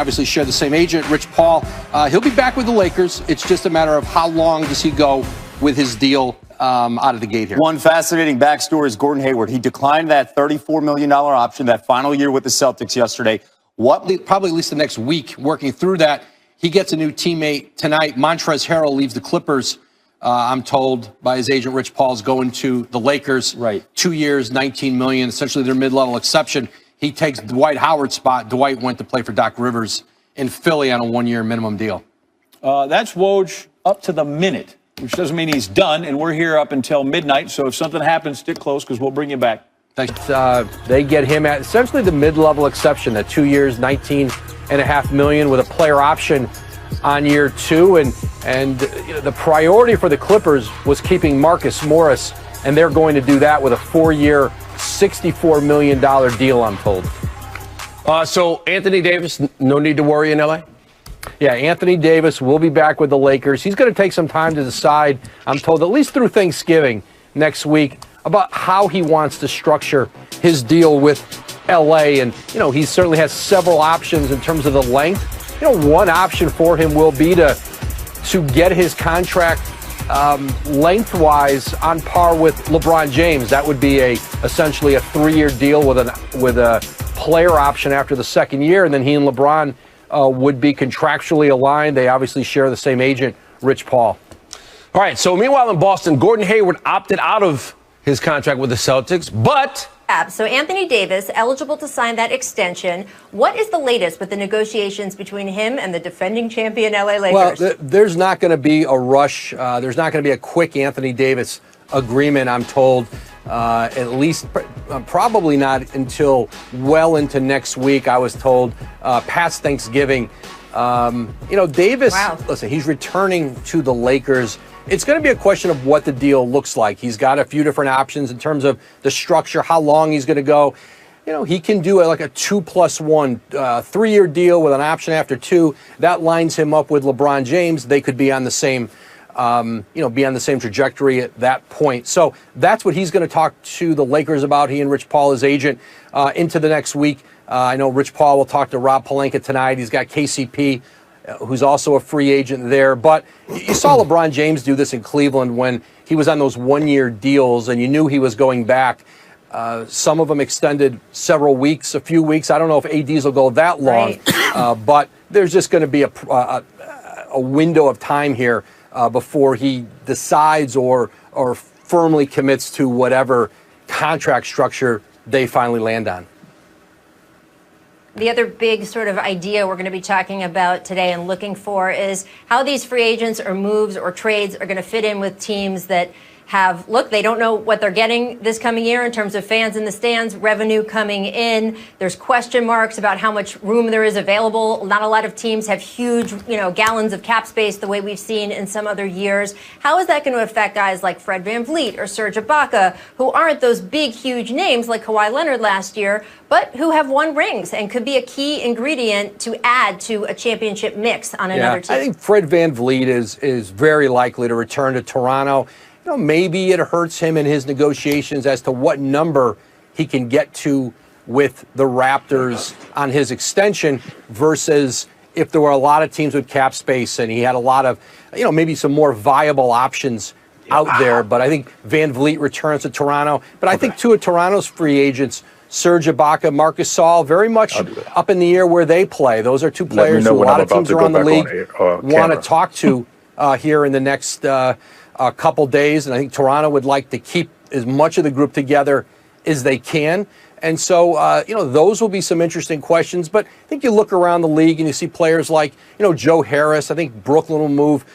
Obviously share the same agent, Rich Paul. He'll be back with the Lakers. It's just a matter of how long does he go with his deal out of the gate here. One fascinating backstory is Gordon Hayward. He declined that $34 million option that final year with the Celtics yesterday. Probably at least the next week working through that. He gets a new teammate tonight. Montrezl Harrell leaves the Clippers. I'm told by his agent, Rich Paul's going to the Lakers. Right. 2 years, $19 million, essentially their mid-level exception. He takes Dwight Howard's spot. Dwight went to play for Doc Rivers in Philly on a one-year minimum deal. That's Woj up to the minute, which doesn't mean he's done, and we're here up until midnight. So if something happens, stick close because we'll bring you back. Thanks. They get him at essentially the mid-level exception, at 2 years, $19.5 million with a player option on year two. And the priority for the Clippers was keeping Marcus Morris, and they're going to do that with a 4-year, $64 million deal, I'm told. So Anthony Davis, no need to worry in LA? Yeah, Anthony Davis will be back with the Lakers. He's going to take some time to decide, I'm told, at least through Thanksgiving next week, about how he wants to structure his deal with LA. And, he certainly has several options in terms of the length. One option for him will be to get his contract lengthwise on par with LeBron James. That would be essentially a 3-year deal with a player option after the second year, and then he and LeBron would be contractually aligned. They obviously share the same agent, Rich Paul. All right, so meanwhile in Boston, Gordon Hayward opted out of his contract with the Celtics, but... So Anthony Davis, eligible to sign that extension. What is the latest with the negotiations between him and the defending champion LA Lakers? Well, there's not going to be a rush. There's not going to be a quick Anthony Davis agreement, I'm told. At least probably not until well into next week, I was told, past Thanksgiving. Davis, wow. Listen, he's returning to the Lakers. It's going to be a question of what the deal looks like. He's got a few different options in terms of the structure, how long he's going to go. He can do like a 2+1, 3-year deal with an option after 2. That lines him up with LeBron James. They could be on the same, be on the same trajectory at that point. So that's what he's going to talk to the Lakers about. He and Rich Paul, his agent, into the next week. I know Rich Paul will talk to Rob Pelinka tonight. He's got KCP, who's also a free agent there. But you saw LeBron James do this in Cleveland when he was on those 1-year deals, and you knew he was going back. Some of them extended several weeks, a few weeks. I don't know if ADs will go that long, right. But there's just going to be a window of time here before he decides or firmly commits to whatever contract structure they finally land on. The other big sort of idea we're going to be talking about today and looking for is how these free agents or moves or trades are going to fit in with teams that they don't know what they're getting this coming year in terms of fans in the stands, revenue coming in. There's question marks about how much room there is available. Not a lot of teams have huge, gallons of cap space the way we've seen in some other years. How is that going to affect guys like Fred VanVleet or Serge Ibaka, who aren't those big, huge names like Kawhi Leonard last year, but who have won rings and could be a key ingredient to add to a championship mix on another team? I think Fred VanVleet is very likely to return to Toronto. Maybe it hurts him in his negotiations as to what number he can get to with the Raptors on his extension versus if there were a lot of teams with cap space and he had a lot of, maybe some more viable options out there. But I think VanVleet returns to Toronto. But I think two of Toronto's free agents, Serge Ibaka, Marc Gasol, very much up in the air where they play. Those are two players who a lot of teams around the league want to talk to here in the next a couple days, and I think Toronto would like to keep as much of the group together as they can. And so, those will be some interesting questions. But I think you look around the league and you see players like, Joe Harris. I think Brooklyn will move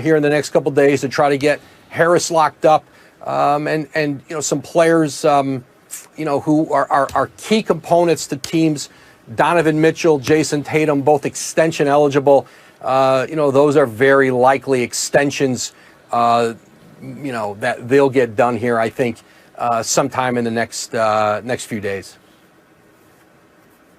here in the next couple days to try to get Harris locked up. And some players, who are key components to teams. Donovan Mitchell, Jason Tatum, both extension eligible. Those are very likely extensions that they'll get done here, I think, sometime in the next few days.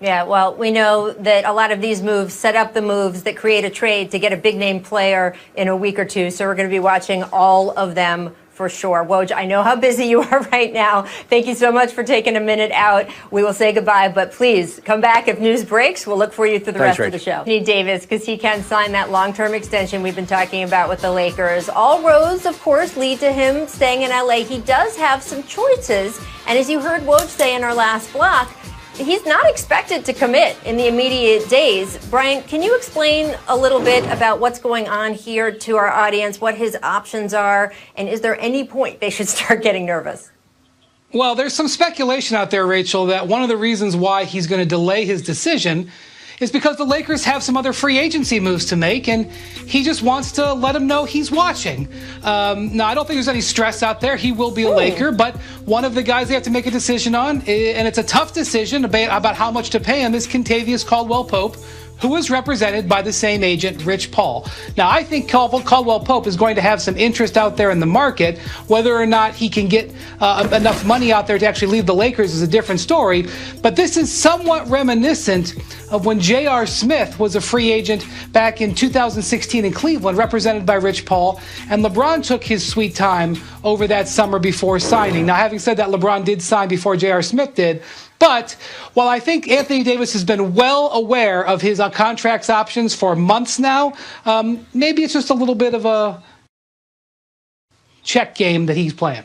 Yeah, well, we know that a lot of these moves set up the moves that create a trade to get a big name player in a week or two. So we're going to be watching all of them for sure. Woj, I know how busy you are right now. Thank you so much for taking a minute out. We will say goodbye, but please come back if news breaks. We'll look for you through the rest of the show. Anthony Davis, because he can sign that long-term extension we've been talking about with the Lakers. All roads, of course, lead to him staying in LA. He does have some choices, and as you heard Woj say in our last block, he's not expected to commit in the immediate days. Brian, can you explain a little bit about what's going on here to our audience, what his options are, and is there any point they should start getting nervous? Well, there's some speculation out there, Rachel, that one of the reasons why he's going to delay his decision is because the Lakers have some other free agency moves to make, and he just wants to let them know he's watching. Now, I don't think there's any stress out there. He will be a Laker, but one of the guys they have to make a decision on, and it's a tough decision about how much to pay him, is Kentavious Caldwell-Pope, who is represented by the same agent, Rich Paul. Now, I think Caldwell-Pope is going to have some interest out there in the market. Whether or not he can get enough money out there to actually leave the Lakers is a different story. But this is somewhat reminiscent of when J.R. Smith was a free agent back in 2016 in Cleveland, represented by Rich Paul, and LeBron took his sweet time over that summer before signing. Now, having said that, LeBron did sign before J.R. Smith did. But while I think Anthony Davis has been well aware of his contracts options for months now, maybe it's just a little bit of a check game that he's playing.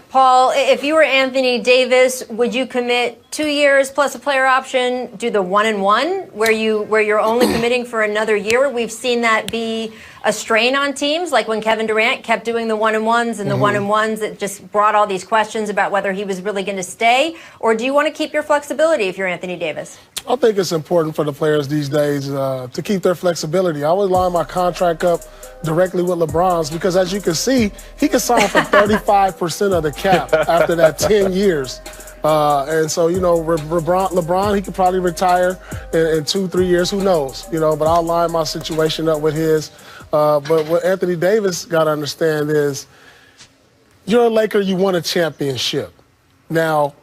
Paul, if you were Anthony Davis, would you commit 2 years plus a player option, do the 1-and-1, where you're only committing for another year? We've seen that be a strain on teams, like when Kevin Durant kept doing the 1-and-1s and the 1-and-1s that just brought all these questions about whether he was really going to stay. Or do you want to keep your flexibility if you're Anthony Davis? I think it's important for the players these days to keep their flexibility. I always line my contract up directly with LeBron's because, as you can see, he can sign for 35% of the cap after that 10 years. And so, you know, LeBron, he could probably retire in 2-3 years. Who knows? You know, but I'll line my situation up with his. But what Anthony Davis got to understand is you're a Laker, you won a championship. Now,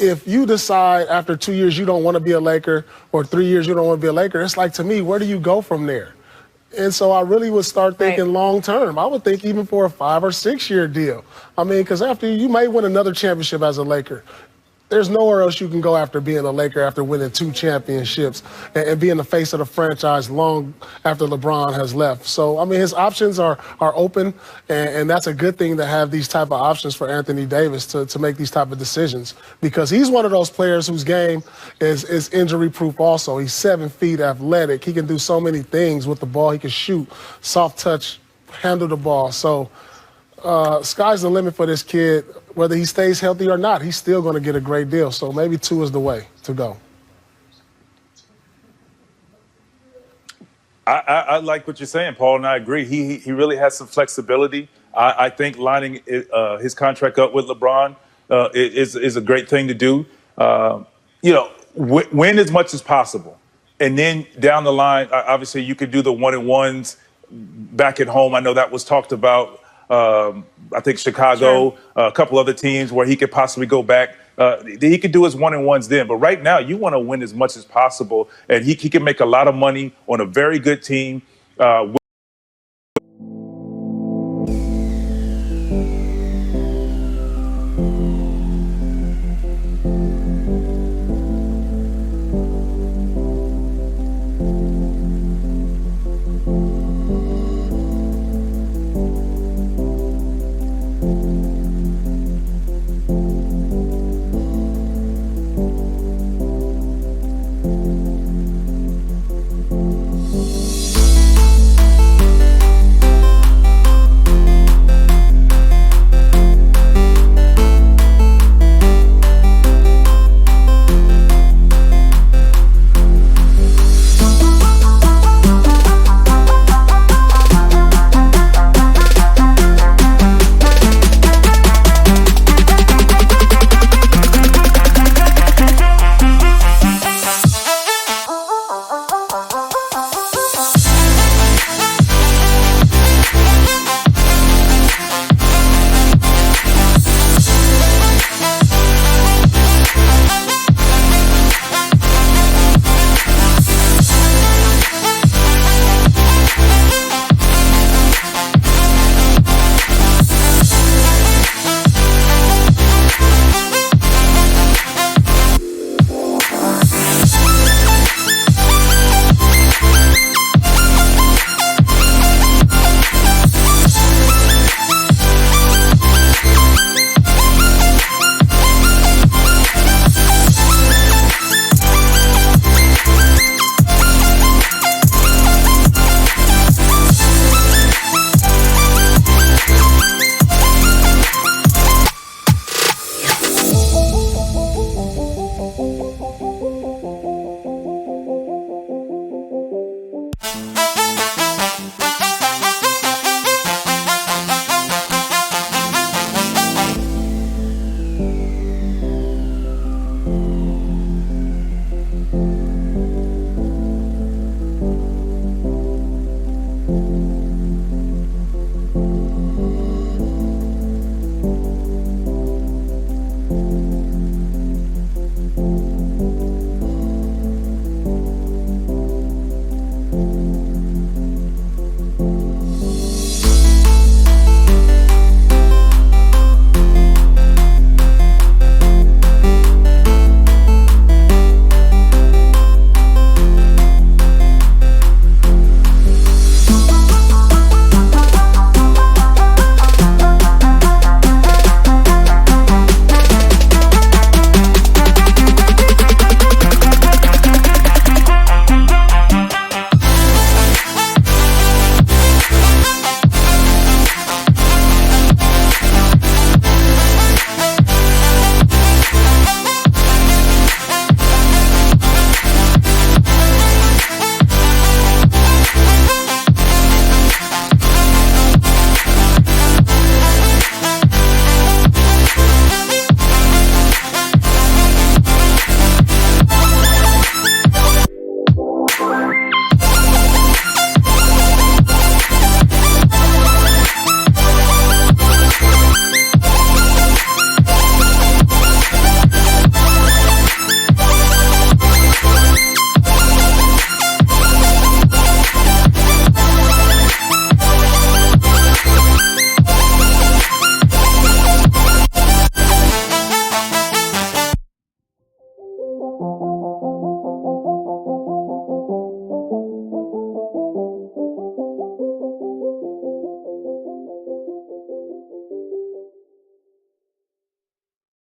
if you decide after 2 years you don't want to be a Laker or 3 years you don't want to be a Laker, it's like, to me, where do you go from there? And so I really would start thinking long term. I would think even for a 5 or 6 year deal. I mean, because after you may win another championship as a Laker. There's nowhere else you can go after being a Laker after winning 2 championships and being the face of the franchise long after LeBron has left. So, I mean, his options are open, and that's a good thing to have these type of options for Anthony Davis to make these type of decisions, because he's one of those players whose game is injury-proof also. He's 7 feet, athletic. He can do so many things with the ball. He can shoot, soft touch, handle the ball. So, sky's the limit for this kid. Whether he stays healthy or not, he's still going to get a great deal. So maybe 2 is the way to go. I like what you're saying, Paul, and I agree. He really has some flexibility. I think lining his contract up with LeBron is a great thing to do. You know, win as much as possible. And then down the line, obviously you could do the 1-and-1s back at home. I know that was talked about. I think Chicago, a couple other teams where he could possibly go back. He could do his 1-and-1s then. But right now, you want to win as much as possible. And he can make a lot of money on a very good team.